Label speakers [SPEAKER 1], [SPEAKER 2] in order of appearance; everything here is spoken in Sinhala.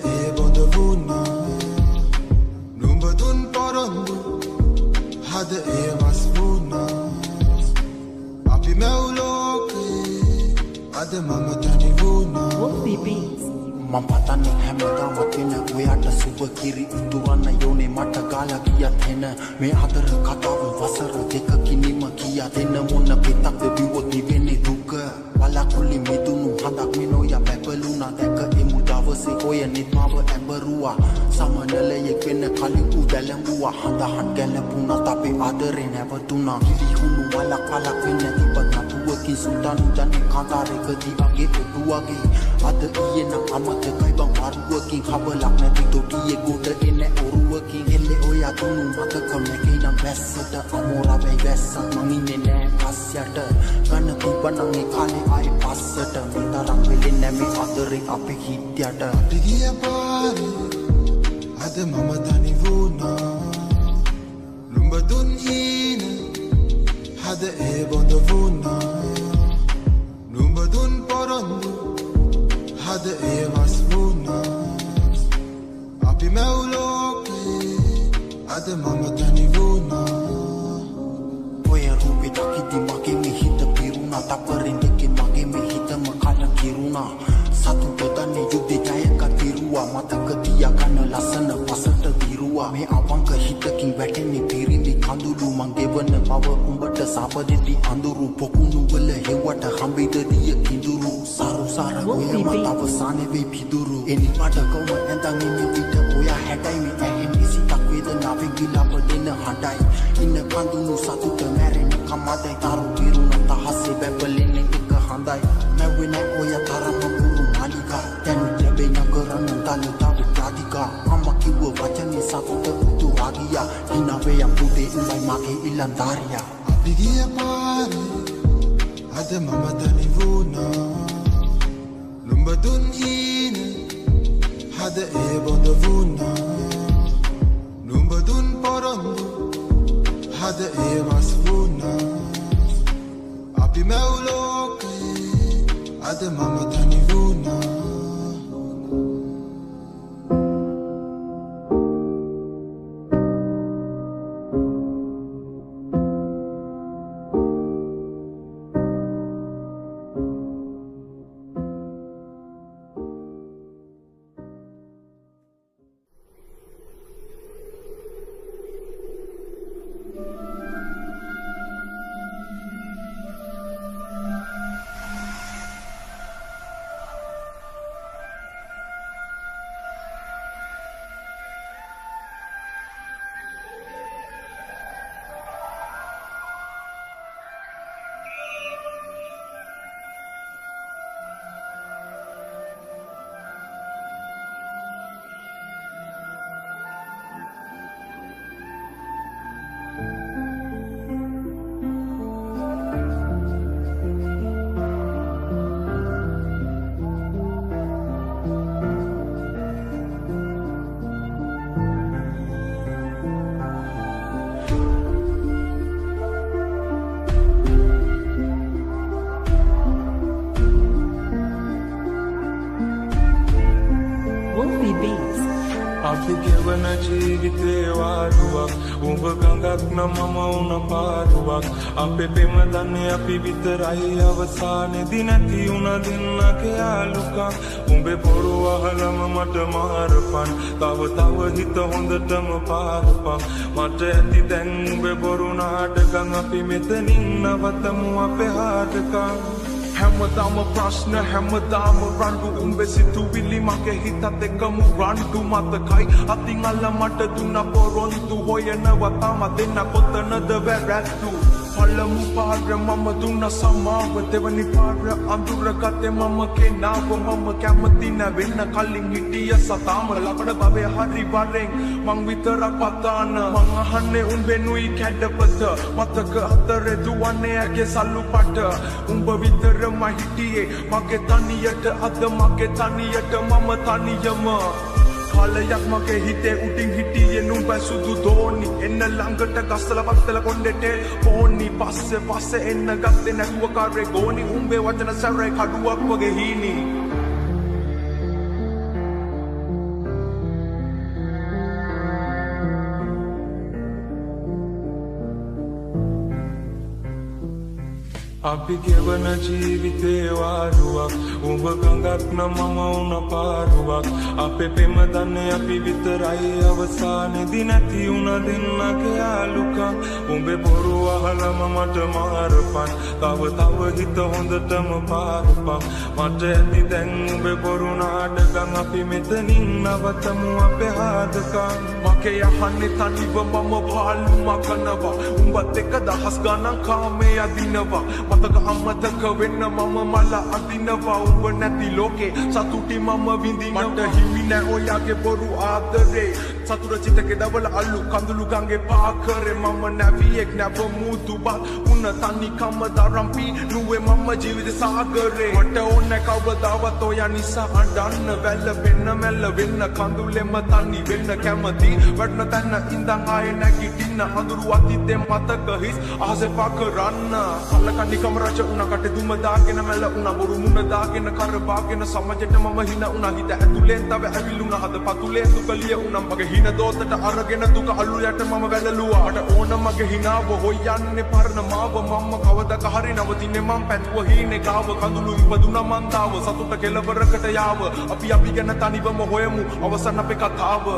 [SPEAKER 1] ඒ බොඳ වුණා නුඹ දුන් පොරොන්දු හද ඒ වස් වුණා අපි මැවුලෝකේ අද මම තනි වුණා
[SPEAKER 2] මම පතන්නේ හැමදාම වෙන ඔයාට සුබ කිරි උතුරන්න යෝනේ මට ගාලා ගියත් එන මේ අතර කතාව වසර දෙකකින් නිම කියා දෙන්න මොන පිටක්ද බිව්වොත් නිවෙන්නේ දුක වලකුලි මිදුණු හඳක් මිනෝයා පැපලුණා දැක එමු දවසේ ඔය නිත්මාව ඇඹරුවා සමනලයෙක් වෙන්න කලින් උදැලඹුවා හඳහන් ගැලපුණා අපේ ආදරේ නැවතුණා කිලිහුණු වලක් වෙන්න තිබ්බත් නටුවකින් සුල්තානු ජනේ කාන්තාරයකදී වගේ ඔටුවගේ අද ඊයේ නම් අමතකයි බං මාරුවකින් හබලක් නැති තොටියේ ගොඩ එන ඔරුවකින් එල්ලේ ඔයා තුණු මතක නැකේ නම් වැස්සට අමෝරා වෙයි වැස්සක් මං ඉන්නේ නෑ පස්සයට ගන්න තිබ්බනම් ඒ කාලේ ආයේ පස්සට මේ තරම් වෙලෙන්නේ නැ මේ අතරේ අපේ හිත්යට
[SPEAKER 1] අපි ගිය පාරේ අද මම තනි වුණා නුඹ දුන් හීන හද ඒ බොඳ වුණා නුඹ දුන් පොරොන්දු හද ඒ වස් වුණා අපි මැවුලෝකේ අද මම තනි වුණා
[SPEAKER 2] ඔය රූපේ දකිද්දි මගේ මේ හිත පිරුණා තප්පරෙන් දෙකේ මගේ මේ හිතම කලන් කිරුණා සතුට දන්නේ යුද්ධේ ජයක තිරුවා මතක තියාගන්න ලස්සන පසට දිරුවා මේ අවංක හිතකින් වැටෙන්නේ පිරිමි කඳුළු මං ගෙවන බව උඹට සාපදෙදි අඳුරු පොකුණු වල හෙවට හම්බෙද දිය කිඳුරු සාරු සාර ඔය මත අවසානේ වේ පිදුරු එනි මට කොම ඇඳන් ඉන්නේ විට ඔයා හැඩයි මේ ඇහෙන්නේ සිතක් වේදනාවෙන් ගිලප දෙන හඬයි ඉන්න කඳුළු සතුට මැරෙන කමදයි තරු පිරුණ තහසේ බැබලෙන්නේ එක හඳයි නැවෙන ඔය තරම පුරු මාලිකා දැන් ලැබෙන කරන්න තලතාව ප්‍රාතිකා අම්මා කිව්ව වචනේ සතුට උතුරා ගියා හිනාවේ යම්පුතේ උඹයි මගේ ඉලන්දාරියා
[SPEAKER 1] අපි ගිය පාරේ අද මම තනි වුණා නුඹ දුන් හීන හද ඒ බොඳ වුණා නුඹ දුන් පොරොන්දු හද ඒ වස් වුණා අපි මැවුලෝකේ අද මම තනි වුණා
[SPEAKER 3] අපි ගෙවන ජීවිතේ වාරුවක් උඹ ගඟක් නම් මම උන පාරුවක් අපේ පෙම දන්නේ අපි විතරයි අවසානේදී නැති උන දෙන්නගේ යාළුකම් උඹේ පොරු අහලම මට මාරපන් තව හිත හොඳටම පාරපන් මට ඇති දැන් උඹේ බොරු නාටකම් අපි මෙතනින් නවතමු අපේ හාටකම් හැමදාම ප්‍රශ්න හැමදාම රණ්ඩු උඹේ සිතුවිලි මගේ හිතත් එක්කම රණ්ඩු මතකයි අතින් අල්ල මට දුන්න පොරොන්දු හොයනවා තාම දෙන්න කොතනද වැරැද්දු පළමු පාර මම දුන්න සමාව දෙවනි පාර අඳුරගත්තේ මම කෙනාව මම කැමති නැවෙන්න කලින් හිටිය සතාම ලබන භවය හරි වරෙන් මං විතරක් පතාන මං අහන්නේ උඹෙනුයි කැඩපත මතක අතරේ දුවන්නේ ඇගේ සල්ලු පට උඹ විතරම හිටියේ මගේ තනියට අද මගේ තනියට මම තනියම කාලයක් මගේ හිතේ උඩින් හිටියේ නුඹ සුදු දෝනි එන්න ළඟට ගස්සලා පස්සලා කොණ්ඩෙට පොන්නි පස්සේ එන්න ගත්තේ නැතුව කාරේ ගෝනි උඹේ වචන සැරේ කඩුවක් වගේ හීනි අපි ගෙවන ජීවිතේ වාරුවක් උඹ ගඟක් නම් මම උන පාරුවක් අපේ පෙම දන්නේ අපි විතරයි අවසානේදී නැති උන දෙන්නගේ යාළුකම් උඹේ බොරු අහලම මට මාරපන් තව හිත හොඳටම පාරපන් මට ඇති දැන් උඹේ බොරු නාඩගම් අපි මෙතනින් නවතමු අපේ හාදකම් මගේ යහන්නේ තනිව මම පාළුම කනවා උඹත් එක්ක දහස් ගණන් කාමේ අදිනවා මතක අමතක වෙන්න මම මල අදිනවා උඹ නැති ලෝකේ සතුටි මම විඳිනවා මට හිමි නෑ ඔයාගේ බොරු ආදරේ සතුර චිතකේ දවල අල්ලු කඳුළු ගංගේ පාකරේ මම නැවියෙක් නැව මුදුබත් උන්න තනි කම දරම්පි නුවේ මම ජීවිත සාගරේ මට ඕනේ කවදාවත් ඔයා නිසා අඬන්න වැල්ල වෙන්න මැල්ල වෙන්න කඳුලෙම තනි වෙන්න කැමති වටන තැන්න ඉඳන් ආයේ නැගිටින්න අඳුරු අතීතේ මතක හිස් ආසේ පාකරන්න කල්ලකණ්ඩි කම රජ උනා කට දුම දාගෙන මැල්ල උනා බොරු මුණ දාගෙන කරබාගෙන සමජෙට මම හින උනා හිත ඇතුලෙන් තව ඇවිල්ුණා හද පතුලේ දුකලිය උනම් මගේ හින දෝතට අරගෙන දුක අල්ලු යට මම වැළලුවා මට ඕන මගේ හිනාව හොයන්නේ පරණ මාව මම කවදක හරි නවතින්නේ මම පැතුව හීනේ ගාව කඳුළු ඉපදුනා මන්දාව සතුට කෙලවරකට යාව අපි ගැන තනිවම හොයමු අවසන් අපේ කතාව